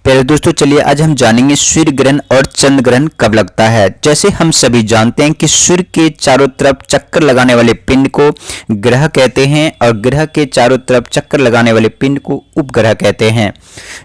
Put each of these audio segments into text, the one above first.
प्यारे दोस्तों, चलिए आज हम जानेंगे सूर्य ग्रहण और चंद्र ग्रहण कब लगता है। जैसे हम सभी जानते हैं कि सूर्य के चारों तरफ चक्कर लगाने वाले पिंड को ग्रह कहते हैं और ग्रह के चारों तरफ चक्कर लगाने वाले पिंड को उपग्रह कहते हैं।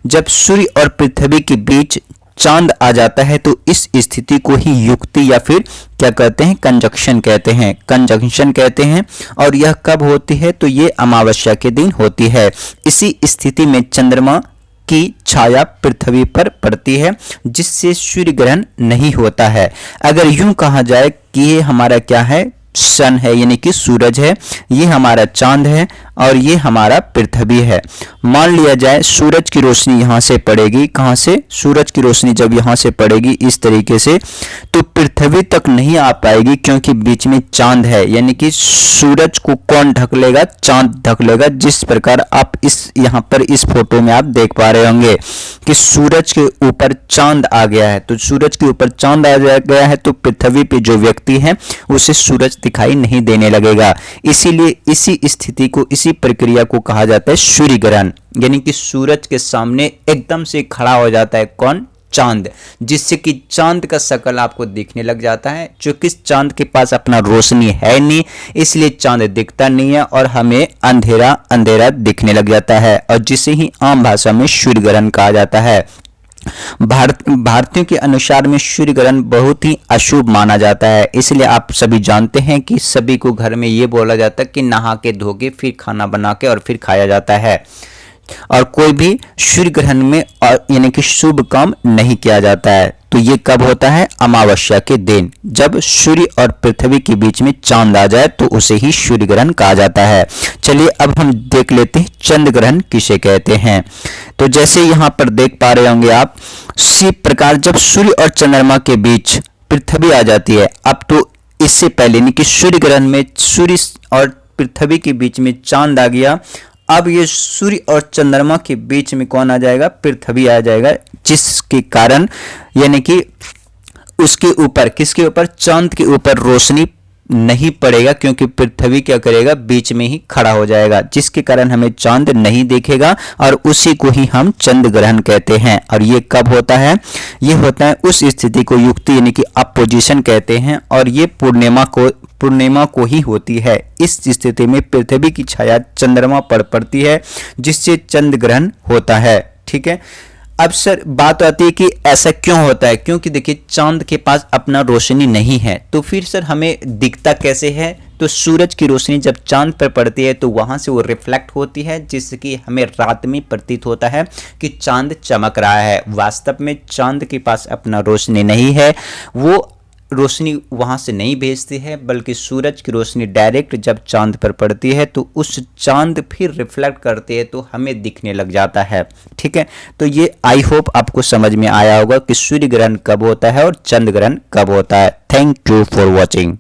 जब सूर्य और पृथ्वी के बीच चांद आ जाता है तो इस स्थिति को ही युक्ति या फिर क्या कहते हैं, कंजंक्शन कहते हैं। और यह कब होती है तो ये अमावस्या के दिन होती है। इसी स्थिति में चंद्रमा की छाया पृथ्वी पर पड़ती है, जिससे सूर्य ग्रहण नहीं होता है। अगर यूं कहा जाए कि ये हमारा क्या है, सन है, यानी कि सूरज है, ये हमारा चांद है और ये हमारा पृथ्वी है। मान लिया जाए सूरज की रोशनी यहाँ से पड़ेगी, कहाँ से, सूरज की रोशनी जब यहाँ से पड़ेगी इस तरीके से, तो पृथ्वी तक नहीं आ पाएगी क्योंकि बीच में चांद है। यानी कि सूरज को कौन ढक लेगा, चांद ढक लेगा। जिस प्रकार आप इस यहाँ पर इस फोटो में आप देख पा रहे होंगे कि सूरज के ऊपर चांद आ गया है। तो सूरज के ऊपर चांद आ गया है तो पृथ्वी पे जो व्यक्ति है उसे सूरज दिखाई नहीं देने लगेगा। इसीलिए इसी स्थिति को, इसी प्रक्रिया को कहा जाता है सूर्य ग्रहण। यानी कि सूरज के सामने एकदम से खड़ा हो जाता है कौन, चांद, जिससे कि चांद का शकल आपको दिखने लग जाता है। क्योंकि चांद के पास अपना रोशनी है नहीं, इसलिए चांद दिखता नहीं है और हमें अंधेरा अंधेरा दिखने लग जाता है, और जिसे ही आम भाषा में सूर्य ग्रहण कहा जाता है। भारतीयों के अनुसार में सूर्य ग्रहण बहुत ही अशुभ माना जाता है। इसलिए आप सभी जानते हैं कि सभी को घर में ये बोला जाता है कि नहा के धो के फिर खाना बना के और फिर खाया जाता है। और कोई भी सूर्य ग्रहण में यानी कि शुभ काम नहीं किया जाता है। तो ये कब होता है, अमावस्या के दिन, जब सूर्य और पृथ्वी के बीच में चांद आ जाए तो उसे ही सूर्य ग्रहण कहा जाता है। चलिए अब हम देख लेते हैं चंद्र ग्रहण किसे कहते हैं। तो जैसे यहाँ पर देख पा रहे होंगे आप, इसी प्रकार जब सूर्य और चंद्रमा के बीच पृथ्वी आ जाती है, अब तो इससे पहले नहीं कि सूर्य ग्रहण में सूर्य और पृथ्वी के बीच में चांद आ गया, अब ये सूर्य और चंद्रमा के बीच में कौन आ जाएगा, पृथ्वी आ जाएगा, जिसके कारण यानी कि उसके ऊपर, किसके ऊपर, चांद के ऊपर रोशनी नहीं पड़ेगा क्योंकि पृथ्वी क्या करेगा, बीच में ही खड़ा हो जाएगा, जिसके कारण हमें चांद नहीं दिखेगा और उसी को ही हम चंद्र ग्रहण कहते हैं। और ये कब होता है, ये होता है उस स्थिति को युक्ति यानी कि अपोजिशन कहते हैं, और ये पूर्णिमा को ही होती है। इस स्थिति में पृथ्वी की छाया चंद्रमा पर पड़ती है, जिससे चंद्र ग्रहण होता है। ठीक है, अब सर बात आती है कि ऐसा क्यों होता है, क्योंकि देखिए चांद के पास अपना रोशनी नहीं है, तो फिर सर हमें दिखता कैसे है। तो सूरज की रोशनी जब चांद पर पड़ती है तो वहां से वो रिफ्लेक्ट होती है, जिससे कि हमें रात में प्रतीत होता है कि चांद चमक रहा है। वास्तव में चांद के पास अपना रोशनी नहीं है, वो रोशनी वहां से नहीं भेजती है, बल्कि सूरज की रोशनी डायरेक्ट जब चांद पर पड़ती है तो उस चांद फिर रिफ्लेक्ट करती है तो हमें दिखने लग जाता है। ठीक है, तो ये आई होप आपको समझ में आया होगा कि सूर्य ग्रहण कब होता है और चंद्र ग्रहण कब होता है। Thank you for watching.